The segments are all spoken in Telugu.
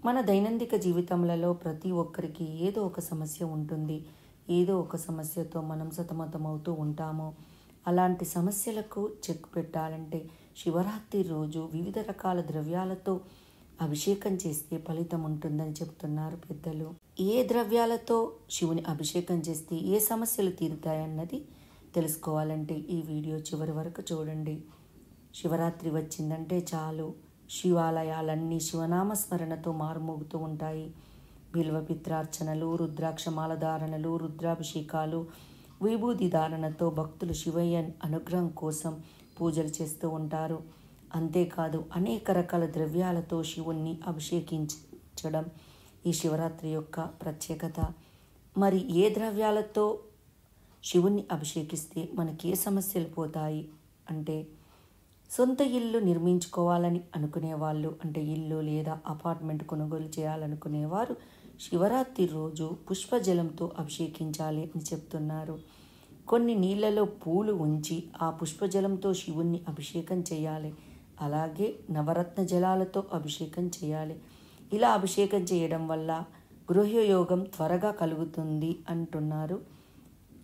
మన దైనందిక జీవితంలో ప్రతి ఒక్కరికి ఏదో ఒక సమస్య ఉంటుంది. ఏదో ఒక సమస్యతో మనం సతమతమవుతూ ఉంటాము. అలాంటి సమస్యలకు చెక్ పెట్టాలంటే శివరాత్రి రోజు వివిధ రకాల ద్రవ్యాలతో అభిషేకం చేస్తే ఫలితం ఉంటుందని చెప్తున్నారు పెద్దలు. ఏ ద్రవ్యాలతో శివుని అభిషేకం చేస్తే ఏ సమస్యలు తీరుతాయన్నది తెలుసుకోవాలంటే ఈ వీడియో చివరి వరకు చూడండి. శివరాత్రి వచ్చిందంటే చాలు శివాలయాలన్నీ శివనామస్మరణతో మారుమోగుతూ ఉంటాయి. బిల్వపిత్రార్చనలు, రుద్రాక్షమాల ధారణలు, రుద్రాభిషేకాలు, విభూది ధారణతో భక్తులు శివయ్య అనుగ్రహం కోసం పూజలు చేస్తూ ఉంటారు. అంతేకాదు అనేక రకాల ద్రవ్యాలతో శివుణ్ణి అభిషేకించడం ఈ శివరాత్రి యొక్క ప్రత్యేకత. మరి ఏ ద్రవ్యాలతో శివుణ్ణి అభిషేకిస్తే మనకి ఏ సమస్యలు పోతాయి అంటే, సొంత ఇల్లు నిర్మించుకోవాలని అనుకునేవాళ్ళు, అంటే ఇల్లు లేదా అపార్ట్మెంట్ కొనుగోలు చేయాలనుకునేవారు శివరాత్రి రోజు పుష్పజలంతో అభిషేకించాలి అని చెప్తున్నారు. కొన్ని నీళ్లలో పూలు ఉంచి ఆ పుష్పజలంతో శివుణ్ణి అభిషేకం చేయాలి. అలాగే నవరత్న జలాలతో అభిషేకం చేయాలి. ఇలా అభిషేకం చేయడం వల్ల గృహయోగం త్వరగా కలుగుతుంది అంటున్నారు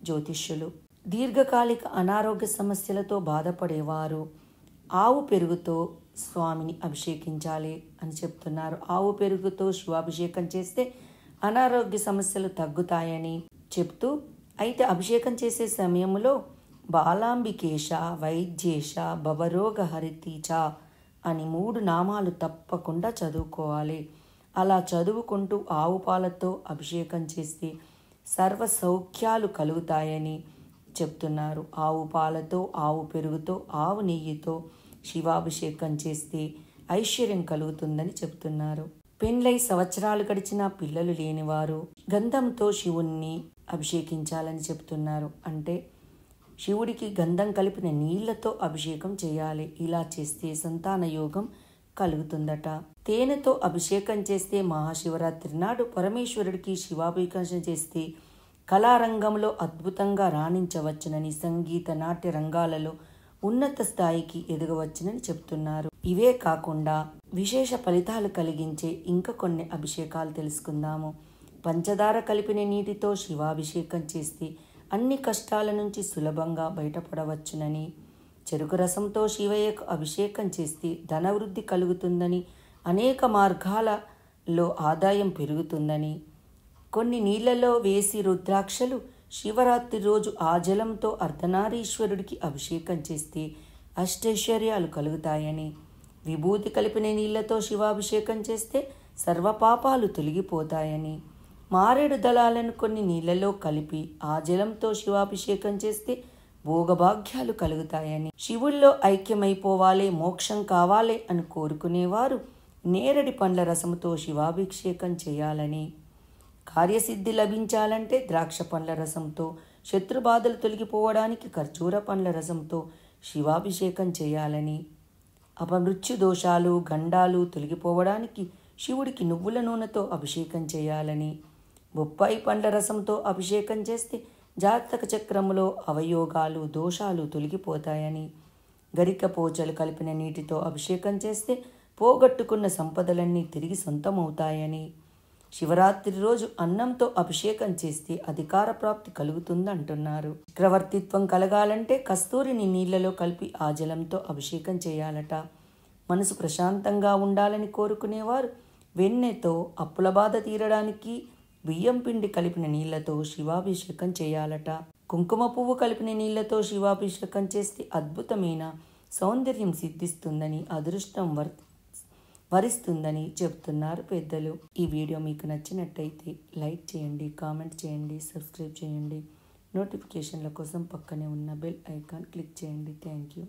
జ్యోతిష్యులు. దీర్ఘకాలిక అనారోగ్య సమస్యలతో బాధపడేవారు ఆవు పెరుగుతో స్వామిని అభిషేకించాలి అని చెప్తున్నారు. ఆవు పెరుగుతో శివాభిషేకం చేస్తే అనారోగ్య సమస్యలు తగ్గుతాయని చెప్తూ, అయితే అభిషేకం చేసే సమయంలో బాలాంబికేశ, వైద్యేశ, భవరోగ హరితీచ అని 3 నామాలు తప్పకుండా చదువుకోవాలి. అలా చదువుకుంటూ ఆవు పాలతో అభిషేకం చేస్తే సర్వ సౌఖ్యాలు కలుగుతాయని చెప్తున్నారు. ఆవు పాలతో, ఆవు పెరుగుతో, ఆవు నెయ్యితో శివాభిషేకం చేస్తే ఐశ్వర్యం కలుగుతుందని చెప్తున్నారు. పెండ్లై సంవత్సరాలు గడిచిన పిల్లలు లేనివారు గంధంతో శివుణ్ణి అభిషేకించాలని చెప్తున్నారు. అంటే శివుడికి గంధం కలిపిన నీళ్లతో అభిషేకం చేయాలి. ఇలా చేస్తే సంతాన యోగం కలుగుతుందట. తేనెతో అభిషేకం చేస్తే మహాశివరాత్రి నాడు పరమేశ్వరుడికి శివాభిషేకం చేస్తే కళారంగంలో అద్భుతంగా రాణించవచ్చునని, సంగీత నాట్య రంగాలలో ఉన్నత స్థాయికి ఎదగవచ్చునని చెప్తున్నారు. ఇవే కాకుండా విశేష ఫలితాలు కలిగించే ఇంకా కొన్ని అభిషేకాలు తెలుసుకుందాము. పంచదార కలిపిన నీటితో శివాభిషేకం చేస్తే అన్ని కష్టాల నుంచి సులభంగా బయటపడవచ్చునని, చెరుకు రసంతో శివయ్యకు అభిషేకం చేస్తే ధనవృద్ధి కలుగుతుందని, అనేక మార్గాలలో ఆదాయం పెరుగుతుందని, కొన్ని నీళ్లలో వేసి రుద్రాక్షలు శివరాత్రి రోజు ఆ జలంతో అర్ధనారీశ్వరుడికి అభిషేకం చేస్తే అష్టైశ్వర్యాలు కలుగుతాయని, విభూతి కలిపిన నీళ్లతో శివాభిషేకం చేస్తే సర్వపాపాలు తొలగిపోతాయని, మారేడు దళాలను కొన్ని నీళ్లలో కలిపి ఆ జలంతో శివాభిషేకం చేస్తే భోగభాగ్యాలు కలుగుతాయని, శివుల్లో ఐక్యమైపోవాలి, మోక్షం కావాలి అని కోరుకునేవారు నేరేడి పండ్ల రసంతో శివాభిషేకం చేయాలని, కార్యసిద్ధి లభించాలంటే ద్రాక్ష పండ్ల రసంతో, శత్రుబాధలు తొలగిపోవడానికి ఖర్జూర పండ్ల రసంతో శివాభిషేకం చేయాలని, అపమృత్యు దోషాలు, గండాలు తొలగిపోవడానికి శివుడికి నువ్వుల నూనెతో అభిషేకం చేయాలని, బొప్పాయి పండ్ల రసంతో అభిషేకం చేస్తే జాతక చక్రములో అవయోగాలు, దోషాలు తొలగిపోతాయని, గరిక పోచలు కలిపిన నీటితో అభిషేకం చేస్తే పోగొట్టుకున్న సంపదలన్నీ తిరిగి సొంతమవుతాయని, శివరాత్రి రోజు అన్నంతో అభిషేకం చేస్తే అధికార ప్రాప్తి కలుగుతుందంటున్నారు. చక్రవర్తిత్వం కలగాలంటే కస్తూరిని నీళ్లలో కలిపి ఆ జలంతో అభిషేకం చేయాలట. మనసు ప్రశాంతంగా ఉండాలని కోరుకునేవారు వెన్నెతో అప్పుల బాధ తీరడానికి బియ్యం పిండి కలిపిన నీళ్లతో శివాభిషేకం చేయాలట. కుంకుమ పువ్వు కలిపిన నీళ్లతో శివాభిషేకం చేస్తే అద్భుతమైన సౌందర్యం సిద్ధిస్తుందని, అదృష్టం వరిస్తుందని చెప్తున్నారు పెద్దలు. ఈ వీడియో మీకు నచ్చినట్టయితే లైక్ చేయండి, కామెంట్ చేయండి, సబ్స్క్రైబ్ చేయండి. నోటిఫికేషన్ల కోసం పక్కనే ఉన్న బెల్ ఐకాన్ క్లిక్ చేయండి. Thank you.